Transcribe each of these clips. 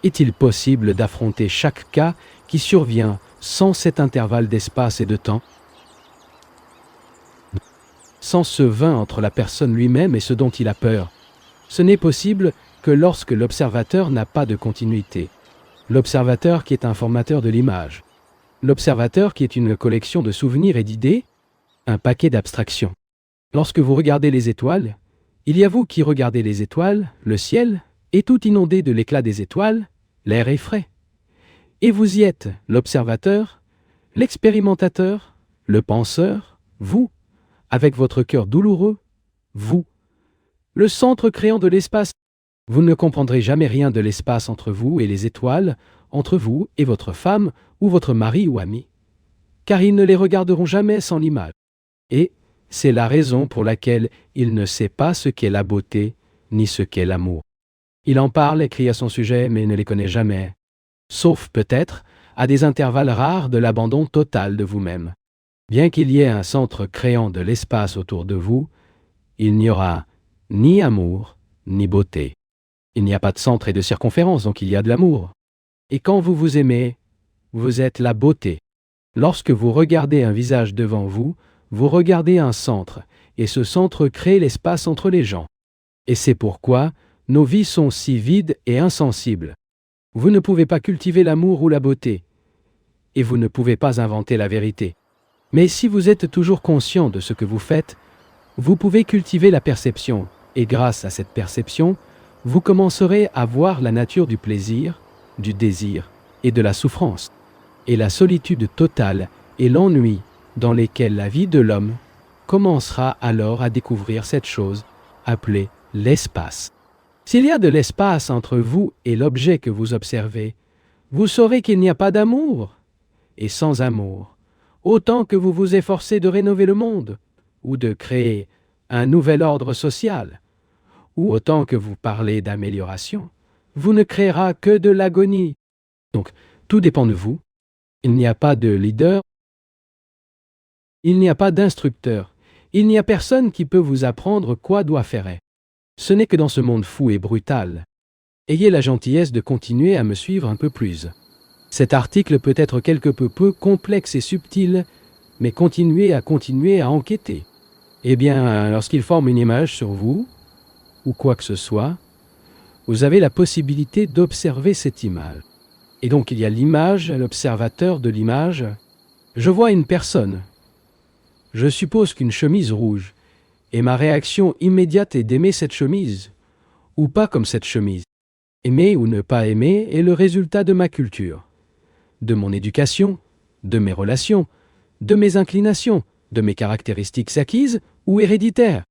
Est-il possible d'affronter chaque cas qui survient sans cet intervalle d'espace et de temps? Sans ce vain entre la personne lui-même et ce dont il a peur. Ce n'est possible que lorsque l'observateur n'a pas de continuité. L'observateur qui est un formateur de l'image. L'observateur qui est une collection de souvenirs et d'idées, un paquet d'abstractions. Lorsque vous regardez les étoiles, il y a vous qui regardez les étoiles, le ciel, et tout inondé de l'éclat des étoiles, l'air est frais. Et vous y êtes, l'observateur, l'expérimentateur, le penseur, vous, avec votre cœur douloureux, vous, le centre créant de l'espace. Vous ne comprendrez jamais rien de l'espace entre vous et les étoiles, entre vous et votre femme ou votre mari ou ami, car ils ne les regarderont jamais sans l'image. Et c'est la raison pour laquelle il ne sait pas ce qu'est la beauté, ni ce qu'est l'amour. Il en parle, écrit à son sujet, mais ne les connaît jamais, sauf peut-être à des intervalles rares de l'abandon total de vous-même. Bien qu'il y ait un centre créant de l'espace autour de vous, il n'y aura ni amour, ni beauté. Il n'y a pas de centre et de circonférence, donc il y a de l'amour. Et quand vous vous aimez, vous êtes la beauté. Lorsque vous regardez un visage devant vous, vous regardez un centre, et ce centre crée l'espace entre les gens. Et c'est pourquoi nos vies sont si vides et insensibles. Vous ne pouvez pas cultiver l'amour ou la beauté, et vous ne pouvez pas inventer la vérité. Mais si vous êtes toujours conscient de ce que vous faites, vous pouvez cultiver la perception, et grâce à cette perception, vous commencerez à voir la nature du plaisir, du désir et de la souffrance, et la solitude totale et l'ennui dans lesquels la vie de l'homme commencera alors à découvrir cette chose appelée l'espace. S'il y a de l'espace entre vous et l'objet que vous observez, vous saurez qu'il n'y a pas d'amour. Et sans amour, autant que vous vous efforcez de rénover le monde, ou de créer un nouvel ordre social, ou autant que vous parlez d'amélioration, vous ne créera que de l'agonie. Donc, tout dépend de vous. Il n'y a pas de leader, il n'y a pas d'instructeur, il n'y a personne qui peut vous apprendre quoi doit faire. Ce n'est que dans ce monde fou et brutal. Ayez la gentillesse de continuer à me suivre un peu plus. Cet article peut être quelque peu complexe et subtil, mais continuez à enquêter. Eh bien, lorsqu'il forme une image sur vous, ou quoi que ce soit, vous avez la possibilité d'observer cette image. Et donc il y a l'image, l'observateur de l'image. Je vois une personne. Je suppose qu'une chemise rouge. Et ma réaction immédiate est d'aimer cette chemise, ou pas comme cette chemise. Aimer ou ne pas aimer est le résultat de ma culture, de mon éducation, de mes relations, de mes inclinations, de mes caractéristiques acquises ou héréditaires.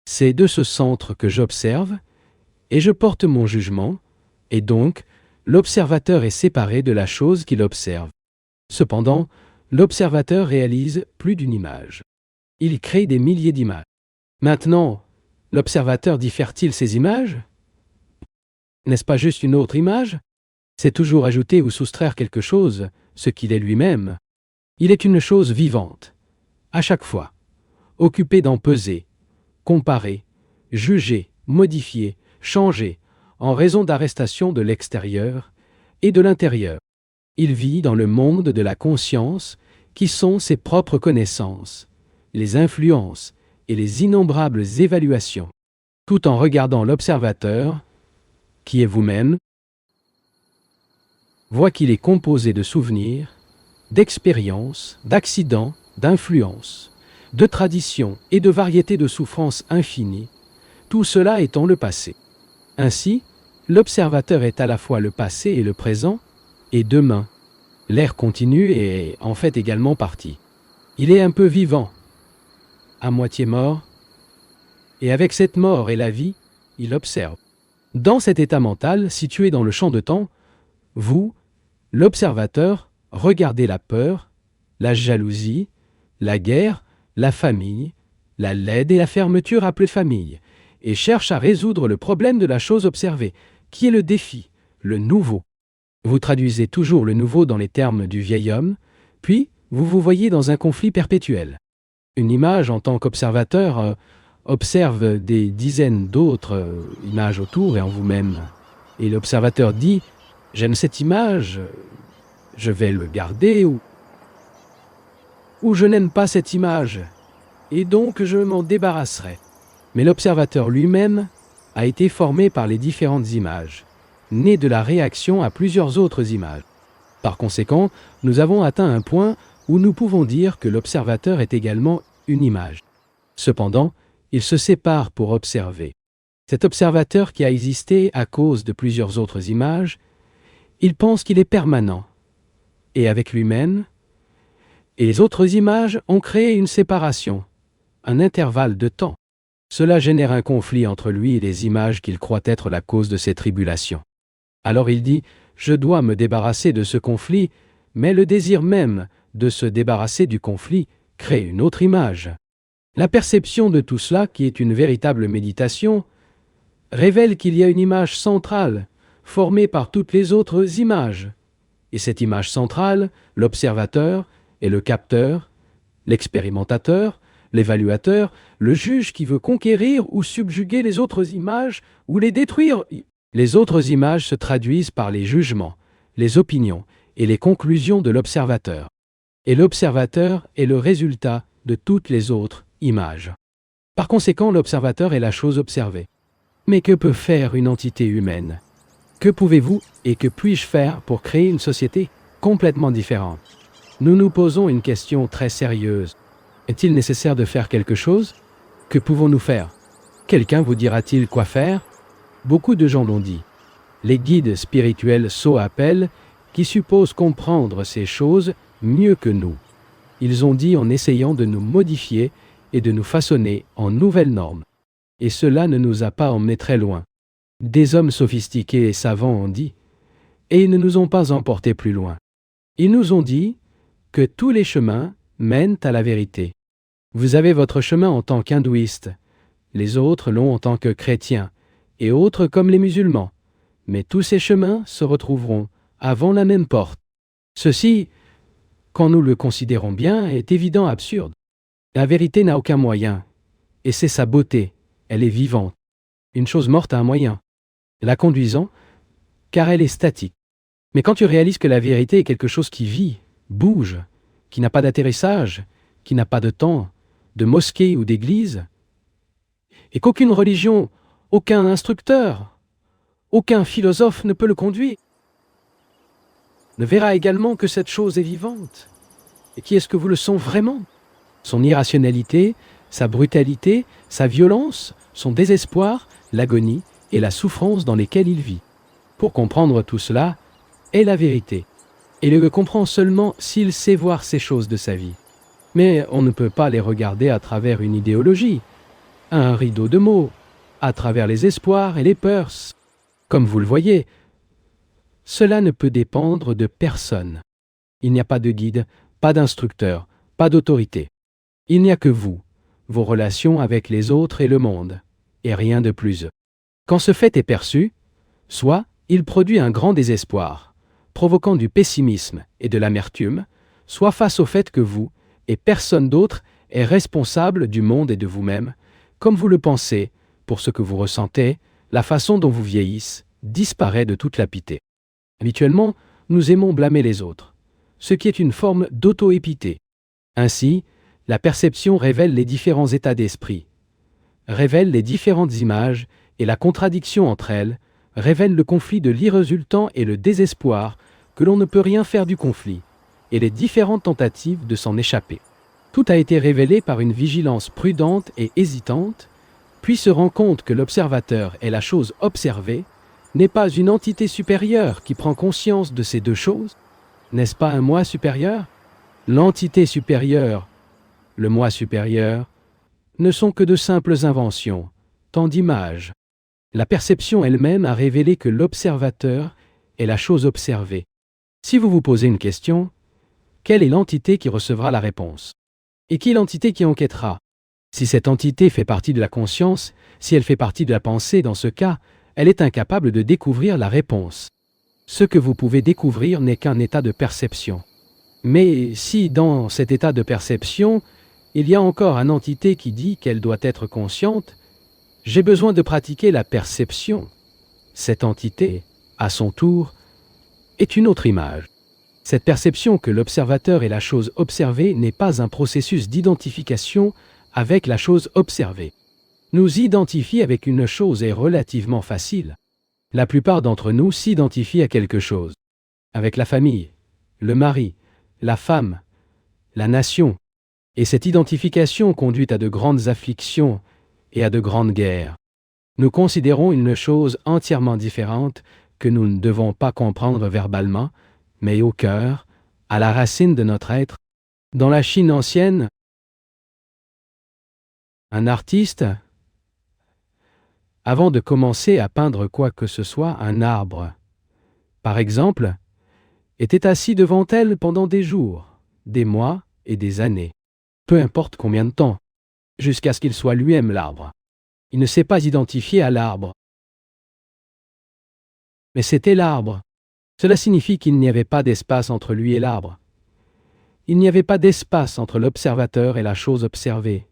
C'est de ce centre que j'observe, et je porte mon jugement, et donc l'observateur est séparé de la chose qu'il observe. Cependant, l'observateur réalise plus d'une image. Il crée des milliers d'images. Maintenant, l'observateur diffère-t-il ces images? N'est-ce pas juste une autre image? C'est toujours ajouter ou soustraire quelque chose, ce qu'il est lui-même. Il est une chose vivante, à chaque fois, occupé d'en peser, comparer, juger, modifier, changer, en raison d'arrestation de l'extérieur et de l'intérieur. Il vit dans le monde de la conscience, qui sont ses propres connaissances, les influences et les innombrables évaluations, tout en regardant l'observateur, qui est vous-même, voit qu'il est composé de souvenirs, d'expériences, d'accidents, d'influences, de traditions et de variétés de souffrances infinies, tout cela étant le passé. Ainsi, l'observateur est à la fois le passé et le présent, et demain. L'air continu est en fait également parti. Il est un peu vivant, à moitié mort, et avec cette mort et la vie, il observe. Dans cet état mental, situé dans le champ de temps, vous, l'observateur, regardez la peur, la jalousie, la guerre, la famille, la laide et la fermeture appelée famille, et cherche à résoudre le problème de la chose observée, qui est le défi, le nouveau. Vous traduisez toujours le nouveau dans les termes du vieil homme, puis vous vous voyez dans un conflit perpétuel. Une image, en tant qu'observateur, observe des dizaines d'autres images autour et en vous-même. Et l'observateur dit j'aime cette image, je vais le garder, ou je n'aime pas cette image, et donc je m'en débarrasserai. Mais l'observateur lui-même a été formé par les différentes images, né de la réaction à plusieurs autres images. Par conséquent, nous avons atteint un point où nous pouvons dire que l'observateur est également une image. Cependant, il se sépare pour observer. Cet observateur qui a existé à cause de plusieurs autres images, il pense qu'il est permanent, et avec lui-même, et les autres images ont créé une séparation, un intervalle de temps. Cela génère un conflit entre lui et les images qu'il croit être la cause de ses tribulations. Alors il dit « Je dois me débarrasser de ce conflit », mais le désir même de se débarrasser du conflit crée une autre image. La perception de tout cela, qui est une véritable méditation, révèle qu'il y a une image centrale, formée par toutes les autres images. Et cette image centrale, l'observateur et le capteur, l'expérimentateur, l'évaluateur, le juge qui veut conquérir ou subjuguer les autres images ou les détruire. Les autres images se traduisent par les jugements, les opinions et les conclusions de l'observateur. Et l'observateur est le résultat de toutes les autres images. Par conséquent, l'observateur est la chose observée. Mais que peut faire une entité humaine? Que pouvez-vous et que puis-je faire pour créer une société complètement différente? Nous nous posons une question très sérieuse. Est-il nécessaire de faire quelque chose? Que pouvons-nous faire? Quelqu'un vous dira-t-il quoi faire? Beaucoup de gens l'ont dit. Les guides spirituels appellent qui supposent comprendre ces choses mieux que nous. Ils ont dit en essayant de nous modifier et de nous façonner en nouvelles normes. Et cela ne nous a pas emmenés très loin. Des hommes sophistiqués et savants ont dit, et ils ne nous ont pas emportés plus loin. Ils nous ont dit que tous les chemins mènent à la vérité. Vous avez votre chemin en tant qu'hindouiste, les autres l'ont en tant que chrétiens, et autres comme les musulmans. Mais tous ces chemins se retrouveront avant la même porte. Ceci, quand nous le considérons bien, est évident absurde. La vérité n'a aucun moyen, et c'est sa beauté, elle est vivante. Une chose morte a un moyen, la conduisant, car elle est statique. Mais quand tu réalises que la vérité est quelque chose qui vit, bouge, qui n'a pas d'atterrissage, qui n'a pas de temps, de mosquée ou d'église, et qu'aucune religion, aucun instructeur, aucun philosophe ne peut le conduire, ne verra également que cette chose est vivante. Et qui est-ce que vous le sont vraiment? Son irrationalité, sa brutalité, sa violence, son désespoir, l'agonie et la souffrance dans lesquelles il vit. Pour comprendre tout cela est la vérité. Et il le comprend seulement s'il sait voir ces choses de sa vie. Mais on ne peut pas les regarder à travers une idéologie, un rideau de mots, à travers les espoirs et les peurs. Comme vous le voyez, cela ne peut dépendre de personne. Il n'y a pas de guide, pas d'instructeur, pas d'autorité. Il n'y a que vous, vos relations avec les autres et le monde, et rien de plus. Quand ce fait est perçu, soit il produit un grand désespoir, provoquant du pessimisme et de l'amertume, soit face au fait que vous, et personne d'autre, est responsable du monde et de vous-même, comme vous le pensez, pour ce que vous ressentez, la façon dont vous vieillissez, disparaît de toute la pitié. Habituellement, nous aimons blâmer les autres, ce qui est une forme d'auto-épité. Ainsi, la perception révèle les différents états d'esprit, révèle les différentes images et la contradiction entre elles, révèle le conflit de l'irrésultant et le désespoir que l'on ne peut rien faire du conflit, et les différentes tentatives de s'en échapper. Tout a été révélé par une vigilance prudente et hésitante, puis se rend compte que l'observateur est la chose observée, n'est pas une entité supérieure qui prend conscience de ces deux choses. N'est-ce pas un moi supérieur? L'entité supérieure, le moi supérieur, ne sont que de simples inventions, tant d'images. La perception elle-même a révélé que l'observateur est la chose observée. Si vous vous posez une question, quelle est l'entité qui recevra la réponse? Et qui est l'entité qui enquêtera? Si cette entité fait partie de la conscience, si elle fait partie de la pensée, dans ce cas, elle est incapable de découvrir la réponse. Ce que vous pouvez découvrir n'est qu'un état de perception. Mais si dans cet état de perception, il y a encore une entité qui dit qu'elle doit être consciente, j'ai besoin de pratiquer la perception. Cette entité, à son tour, est une autre image. Cette perception que l'observateur est la chose observée n'est pas un processus d'identification avec la chose observée. Nous identifier avec une chose est relativement facile. La plupart d'entre nous s'identifient à quelque chose. Avec la famille, le mari, la femme, la nation. Et cette identification conduit à de grandes afflictions et à de grandes guerres. Nous considérons une chose entièrement différente que nous ne devons pas comprendre verbalement, mais au cœur, à la racine de notre être. Dans la Chine ancienne, un artiste, avant de commencer à peindre quoi que ce soit, un arbre, par exemple, était assis devant elle pendant des jours, des mois et des années, peu importe combien de temps, jusqu'à ce qu'il soit lui-même l'arbre. Il ne s'est pas identifié à l'arbre, mais c'était l'arbre. Cela signifie qu'il n'y avait pas d'espace entre lui et l'arbre. Il n'y avait pas d'espace entre l'observateur et la chose observée.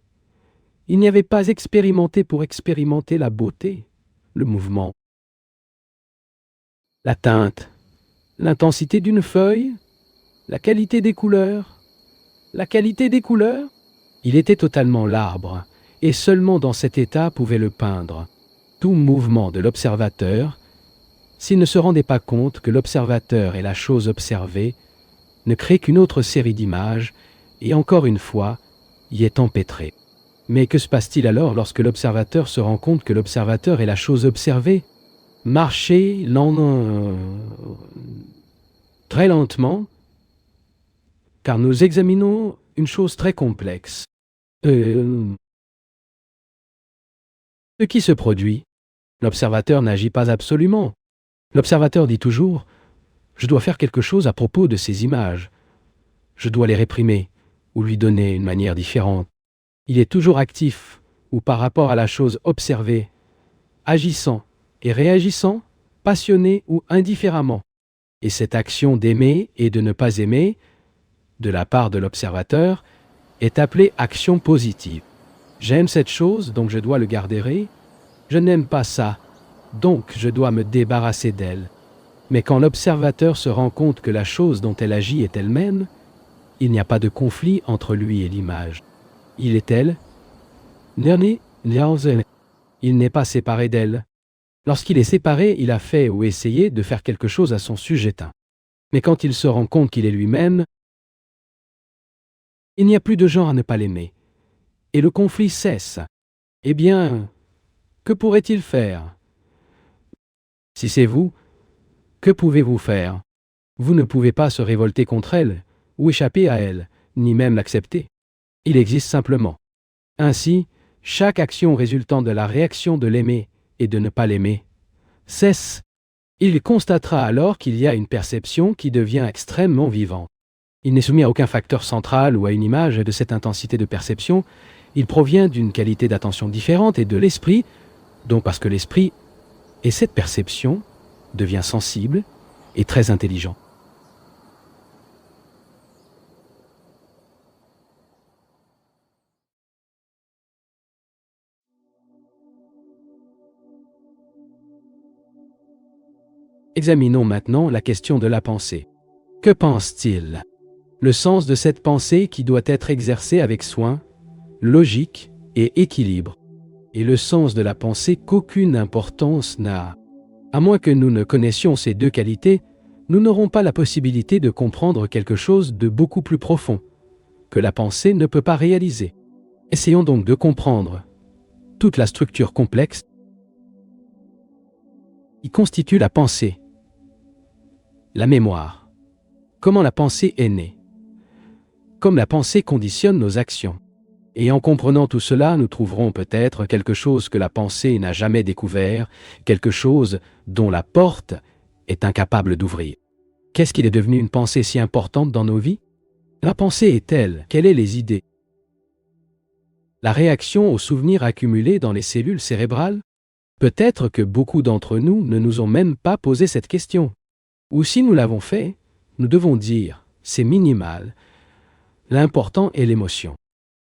Il n'y avait pas expérimenté pour expérimenter la beauté, le mouvement, la teinte, l'intensité d'une feuille, la qualité des couleurs. La qualité des couleurs? Il était totalement l'arbre, et seulement dans cet état pouvait le peindre. Tout mouvement de l'observateur, s'il ne se rendait pas compte que l'observateur et la chose observée, ne crée qu'une autre série d'images, et encore une fois, y est empêtré. Mais que se passe-t-il alors lorsque l'observateur se rend compte que l'observateur est la chose observée? Marcher très lentement, car nous examinons une chose très complexe. Ce qui se produit, l'observateur n'agit pas absolument. L'observateur dit toujours « Je dois faire quelque chose à propos de ces images. Je dois les réprimer ou lui donner une manière différente. » Il est toujours actif ou par rapport à la chose observée, agissant et réagissant, passionné ou indifféremment. Et cette action d'aimer et de ne pas aimer, de la part de l'observateur, est appelée action positive. J'aime cette chose, donc je dois le garder. Je n'aime pas ça, donc je dois me débarrasser d'elle. Mais quand l'observateur se rend compte que la chose dont elle agit est elle-même, il n'y a pas de conflit entre lui et l'image. Il est elle. Il n'est pas séparé d'elle. Lorsqu'il est séparé, il a fait ou essayé de faire quelque chose à son sujet. Mais quand il se rend compte qu'il est lui-même, il n'y a plus de genre à ne pas l'aimer. Et le conflit cesse. Eh bien, que pourrait-il faire? Si c'est vous, que pouvez-vous faire? Vous ne pouvez pas se révolter contre elle, ou échapper à elle, ni même l'accepter. Il existe simplement. Ainsi, chaque action résultant de la réaction de l'aimer et de ne pas l'aimer cesse. Il constatera alors qu'il y a une perception qui devient extrêmement vivante. Il n'est soumis à aucun facteur central ou à une image de cette intensité de perception. Il provient d'une qualité d'attention différente et de l'esprit, donc parce que l'esprit et cette perception devient sensible et très intelligent. Examinons maintenant la question de la pensée. Que pense-t-il? Le sens de cette pensée qui doit être exercée avec soin, logique et équilibre. Et le sens de la pensée qu'aucune importance n'a. À moins que nous ne connaissions ces deux qualités, nous n'aurons pas la possibilité de comprendre quelque chose de beaucoup plus profond, que la pensée ne peut pas réaliser. Essayons donc de comprendre toute la structure complexe qui constitue la pensée. La mémoire. Comment la pensée est née. Comme la pensée conditionne nos actions. Et en comprenant tout cela, nous trouverons peut-être quelque chose que la pensée n'a jamais découvert, quelque chose dont la porte est incapable d'ouvrir. Qu'est-ce qu'il est devenu une pensée si importante dans nos vies? La pensée est telle, quelles sont les idées? La réaction aux souvenirs accumulés dans les cellules cérébrales? Peut-être que beaucoup d'entre nous ne nous ont même pas posé cette question. Ou si nous l'avons fait, nous devons dire, c'est minimal. L'important est l'émotion.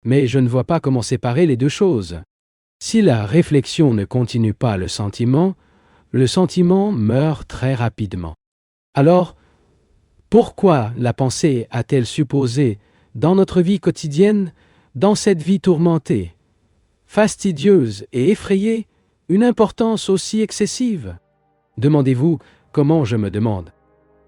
Mais je ne vois pas comment séparer les deux choses. Si la réflexion ne continue pas le sentiment meurt très rapidement. Alors, Pourquoi la pensée a-t-elle supposé, dans notre vie quotidienne, dans cette vie tourmentée, fastidieuse et effrayée, une importance aussi excessive? Demandez-vous comment je me demande.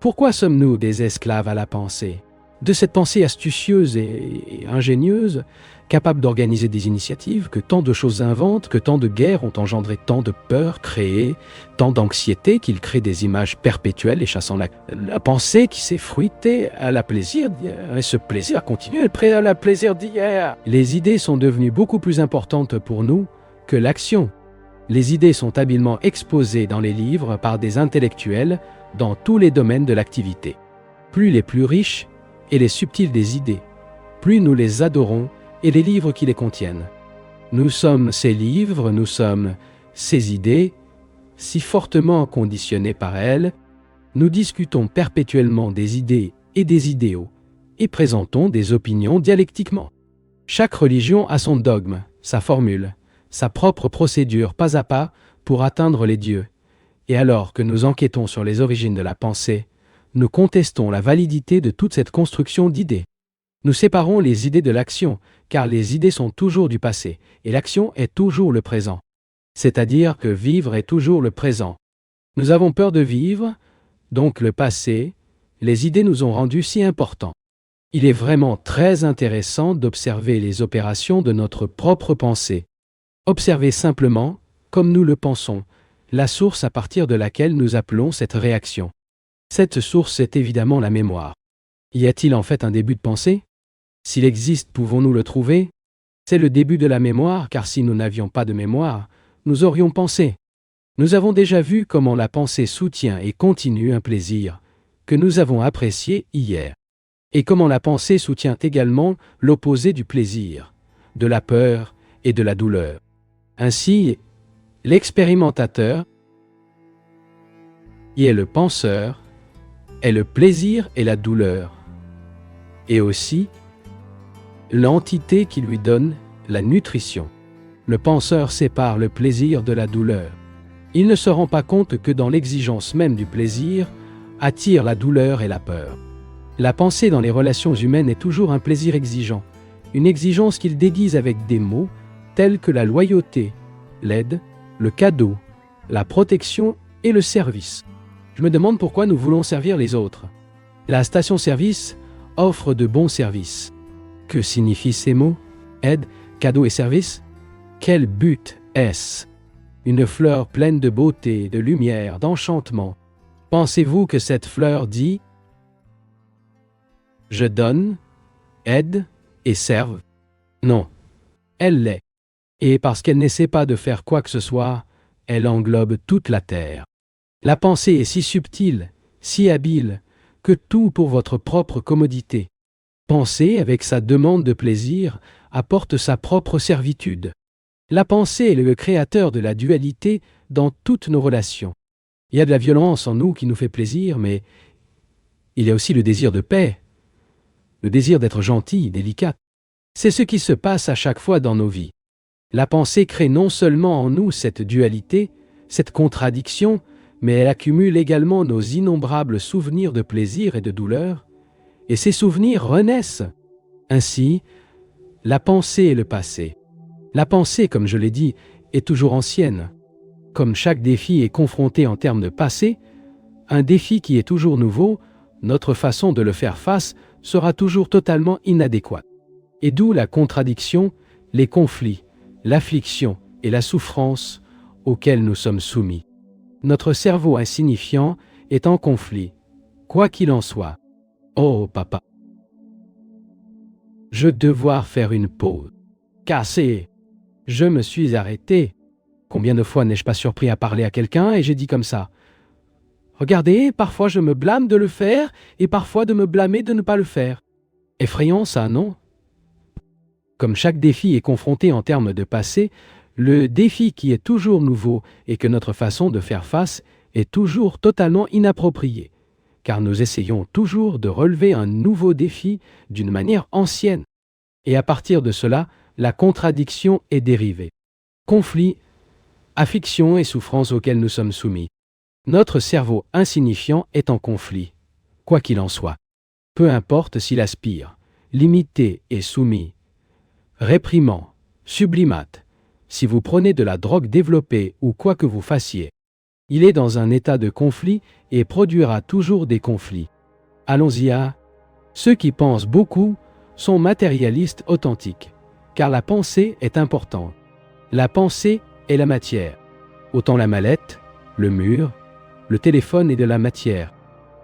Pourquoi sommes-nous des esclaves à la pensée? De cette pensée astucieuse et ingénieuse, capable d'organiser des initiatives, que tant de choses inventent, que tant de guerres ont engendré tant de peurs créées, tant d'anxiété qu'il crée des images perpétuelles et chassant la pensée qui s'est fruitée à la plaisir d'hier, et ce plaisir continue à la plaisir d'hier. Les idées sont devenues beaucoup plus importantes pour nous que l'action. Les idées sont habilement exposées dans les livres par des intellectuels dans tous les domaines de l'activité. Plus les plus riches et les subtils des idées, plus nous les adorons et les livres qui les contiennent. Nous sommes ces livres, nous sommes ces idées, si fortement conditionnés par elles, nous discutons perpétuellement des idées et des idéaux et présentons des opinions dialectiquement. Chaque religion a son dogme, sa formule, sa propre procédure pas à pas pour atteindre les dieux. Et alors que nous enquêtons sur les origines de la pensée, nous contestons la validité de toute cette construction d'idées. Nous séparons les idées de l'action, car les idées sont toujours du passé, et l'action est toujours le présent. C'est-à-dire que vivre est toujours le présent. Nous avons peur de vivre, donc le passé, les idées nous ont rendus si importants. Il est vraiment très intéressant d'observer les opérations de notre propre pensée. Observer simplement, comme nous le pensons, la source à partir de laquelle nous appelons cette réaction. Cette source est évidemment la mémoire. Y a-t-il en fait un début de pensée? S'il existe, pouvons-nous le trouver? C'est le début de la mémoire, car si nous n'avions pas de mémoire, nous aurions pensé. Nous avons déjà vu comment la pensée soutient et continue un plaisir que nous avons apprécié hier, et comment la pensée soutient également l'opposé du plaisir, de la peur et de la douleur. Ainsi, l'expérimentateur, qui est le penseur, est le plaisir et la douleur, et aussi l'entité qui lui donne la nutrition. Le penseur sépare le plaisir de la douleur. Il ne se rend pas compte que dans l'exigence même du plaisir, attire la douleur et la peur. La pensée dans les relations humaines est toujours un plaisir exigeant, une exigence qu'il déguise avec des mots tels que la loyauté, l'aide, le cadeau, la protection et le service. Je me demande pourquoi nous voulons servir les autres. La station-service offre de bons services. Que signifient ces mots? Aide, cadeau et service? Quel but est-ce? Une fleur pleine de beauté, de lumière, d'enchantement. Pensez-vous que cette fleur dit « Je donne, aide et serve » ? Non, elle l'est. Et parce qu'elle n'essaie pas de faire quoi que ce soit, elle englobe toute la terre. La pensée est si subtile, si habile, que tout pour votre propre commodité. Pensée, avec sa demande de plaisir, apporte sa propre servitude. La pensée est le créateur de la dualité dans toutes nos relations. Il y a de la violence en nous qui nous fait plaisir, mais il y a aussi le désir de paix, le désir d'être gentil, délicat. C'est ce qui se passe à chaque fois dans nos vies. La pensée crée non seulement en nous cette dualité, cette contradiction, mais elle accumule également nos innombrables souvenirs de plaisir et de douleur, et ces souvenirs renaissent. Ainsi, la pensée est le passé. La pensée, comme je l'ai dit, est toujours ancienne. Comme chaque défi est confronté en termes de passé, un défi qui est toujours nouveau, notre façon de le faire face sera toujours totalement inadéquate. Et d'où la contradiction, les conflits, l'affliction et la souffrance auxquels nous sommes soumis. Notre cerveau insignifiant est en conflit, quoi qu'il en soit. Oh papa, je vais devoir faire une pause. Cassé. Je me suis arrêté. Combien de fois n'ai-je pas surpris à parler à quelqu'un et j'ai dit comme ça. Regardez, parfois je me blâme de le faire et parfois de me blâmer de ne pas le faire. Effrayant ça, non? Comme chaque défi est confronté en termes de passé, le défi qui est toujours nouveau et que notre façon de faire face est toujours totalement inappropriée, car nous essayons toujours de relever un nouveau défi d'une manière ancienne. Et à partir de cela, la contradiction est dérivée. Conflit, affliction et souffrance auxquelles nous sommes soumis. Notre cerveau insignifiant est en conflit. quoi qu'il en soit. Peu importe s'il aspire, limité et soumis, réprimant, sublimate, si vous prenez de la drogue développée ou quoi que vous fassiez, il est dans un état de conflit et produira toujours des conflits. Allons-y à ceux qui pensent beaucoup sont matérialistes authentiques, car la pensée est importante. La pensée est la matière. Autant la mallette, le mur, le téléphone est de la matière.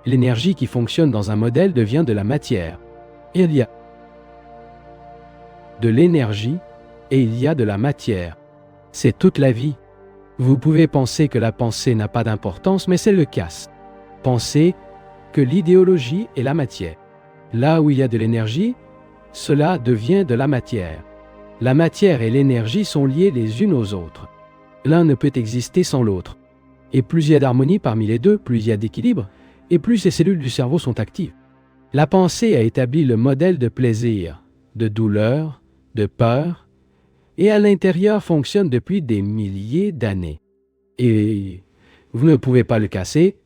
L'énergie qui fonctionne dans un modèle devient de la matière. Il y a de l'énergie et il y a de la matière. C'est toute la vie. Vous pouvez penser que la pensée n'a pas d'importance, mais c'est le cas. Pensez que l'idéologie est la matière. Là où il y a de l'énergie, cela devient de la matière. La matière et l'énergie sont liées les unes aux autres. L'un ne peut exister sans l'autre. Et plus il y a d'harmonie parmi les deux, plus il y a d'équilibre, et plus les cellules du cerveau sont actives. La pensée a établi le modèle de plaisir, de douleur, de peur, et à l'intérieur fonctionne depuis des milliers d'années. Et vous ne pouvez pas le casser,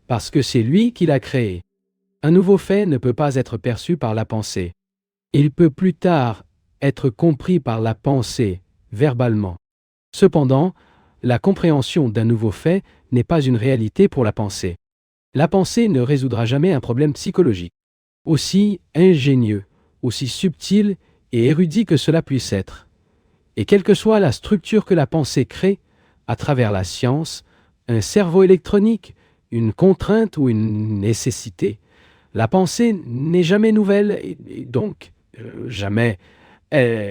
parce que c'est lui qui l'a créé. Un nouveau fait ne peut pas être perçu par la pensée. Il peut plus tard être compris par la pensée, verbalement. Cependant, la compréhension d'un nouveau fait n'est pas une réalité pour la pensée. La pensée ne résoudra jamais un problème psychologique. Aussi ingénieux, aussi subtil et érudit que cela puisse être. Et quelle que soit la structure que la pensée crée, à travers la science, un cerveau électronique, une contrainte ou une nécessité, la pensée n'est jamais nouvelle et donc jamais elle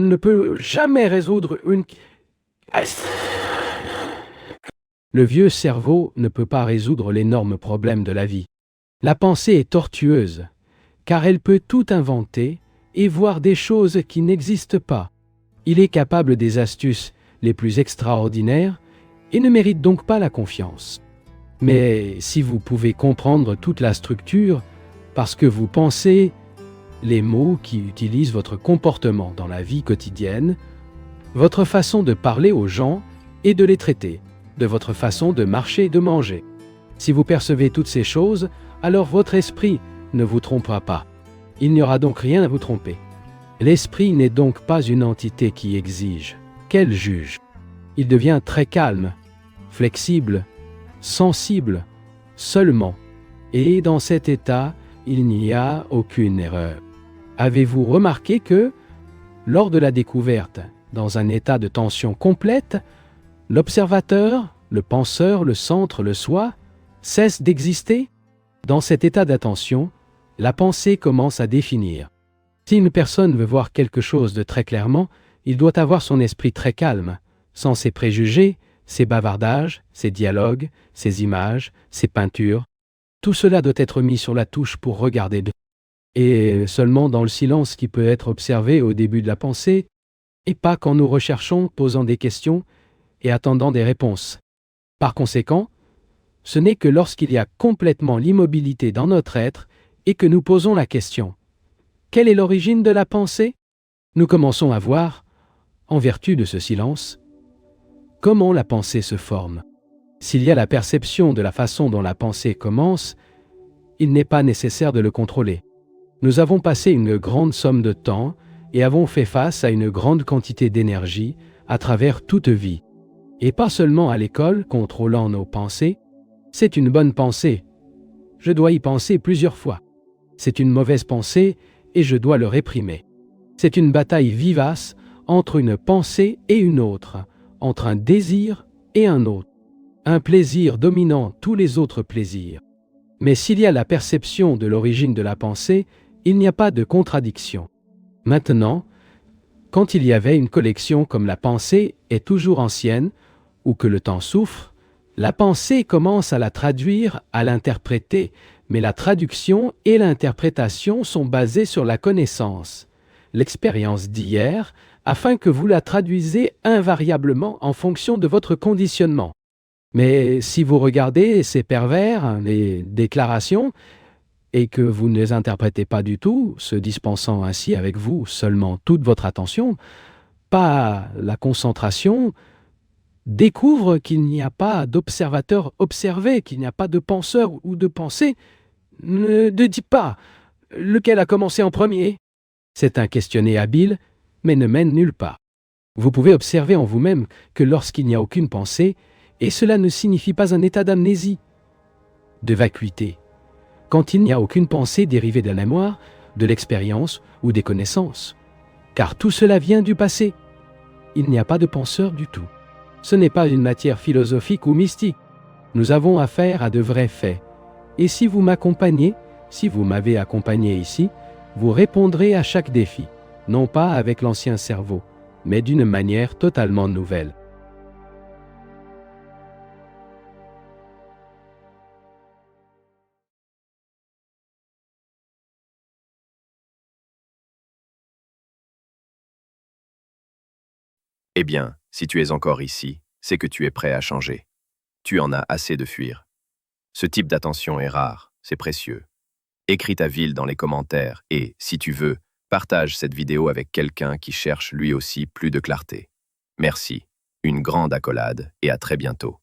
ne peut jamais résoudre une... Le vieux cerveau ne peut pas résoudre l'énorme problème de la vie. La pensée est tortueuse, car elle peut tout inventer et voir des choses qui n'existent pas. Il est capable des astuces les plus extraordinaires et ne mérite donc pas la confiance. Mais si vous pouvez comprendre toute la structure, parce que vous pensez les mots qui utilisent votre comportement dans la vie quotidienne, votre façon de parler aux gens et de les traiter, de votre façon de marcher et de manger. Si vous percevez toutes ces choses, alors votre esprit ne vous trompera pas. Il n'y aura donc rien à vous tromper. L'esprit n'est donc pas une entité qui exige, qu'elle juge. Il devient très calme, flexible, sensible, seulement. Et dans cet état, il n'y a aucune erreur. Avez-vous remarqué que, lors de la découverte, dans un état de tension complète, l'observateur, le penseur, le centre, le soi, cesse d'exister? Dans cet état d'attention, la pensée commence à définir. Si une personne veut voir quelque chose de très clairement, il doit avoir son esprit très calme, sans ses préjugés, ses bavardages, ses dialogues, ses images, ses peintures. Tout cela doit être mis sur la touche pour regarder. Et seulement dans le silence qui peut être observé au début de la pensée, et pas quand nous recherchons, posant des questions et attendant des réponses. Par conséquent, ce n'est que lorsqu'il y a complètement l'immobilité dans notre être et que nous posons la question. Quelle est l'origine de la pensée? Nous commençons à voir, en vertu de ce silence, comment la pensée se forme. S'il y a la perception de la façon dont la pensée commence, il n'est pas nécessaire de le contrôler. Nous avons passé une grande somme de temps et avons fait face à une grande quantité d'énergie à travers toute vie. Et pas seulement à l'école, contrôlant nos pensées. C'est une bonne pensée. Je dois y penser plusieurs fois. C'est une mauvaise pensée et je dois le réprimer. C'est une bataille vivace entre une pensée et une autre, entre un désir et un autre. Un plaisir dominant tous les autres plaisirs. Mais s'il y a la perception de l'origine de la pensée, il n'y a pas de contradiction. Maintenant, quand il y avait une collection comme la pensée est toujours ancienne, ou que le temps souffre, la pensée commence à la traduire, à l'interpréter, mais la traduction et l'interprétation sont basées sur la connaissance, l'expérience d'hier, afin que vous la traduisez invariablement en fonction de votre conditionnement. Mais si vous regardez ces pervers, les déclarations, et que vous ne les interprétez pas du tout, se dispensant ainsi avec vous seulement toute votre attention, pas la concentration, Découvre qu'il n'y a pas d'observateur observé, qu'il n'y a pas de penseur ou de pensée. Ne dis pas lequel a commencé en premier. C'est un questionner habile, mais ne mène nulle part. Vous pouvez observer en vous-même que lorsqu'il n'y a aucune pensée, et cela ne signifie pas un état d'amnésie, de vacuité, quand il n'y a aucune pensée dérivée de la mémoire, de l'expérience ou des connaissances, car tout cela vient du passé. Il n'y a pas de penseur du tout. Ce n'est pas une matière philosophique ou mystique. Nous avons affaire à de vrais faits. Et si vous m'accompagnez, si vous m'avez accompagné ici, vous répondrez à chaque défi, non pas avec l'ancien cerveau, mais d'une manière totalement nouvelle. Eh bien, si tu es encore ici, c'est que tu es prêt à changer. Tu en as assez de fuir. Ce type d'attention est rare, c'est précieux. Écris ta ville dans les commentaires et, si tu veux, partage cette vidéo avec quelqu'un qui cherche lui aussi plus de clarté. Merci, une grande accolade et à très bientôt.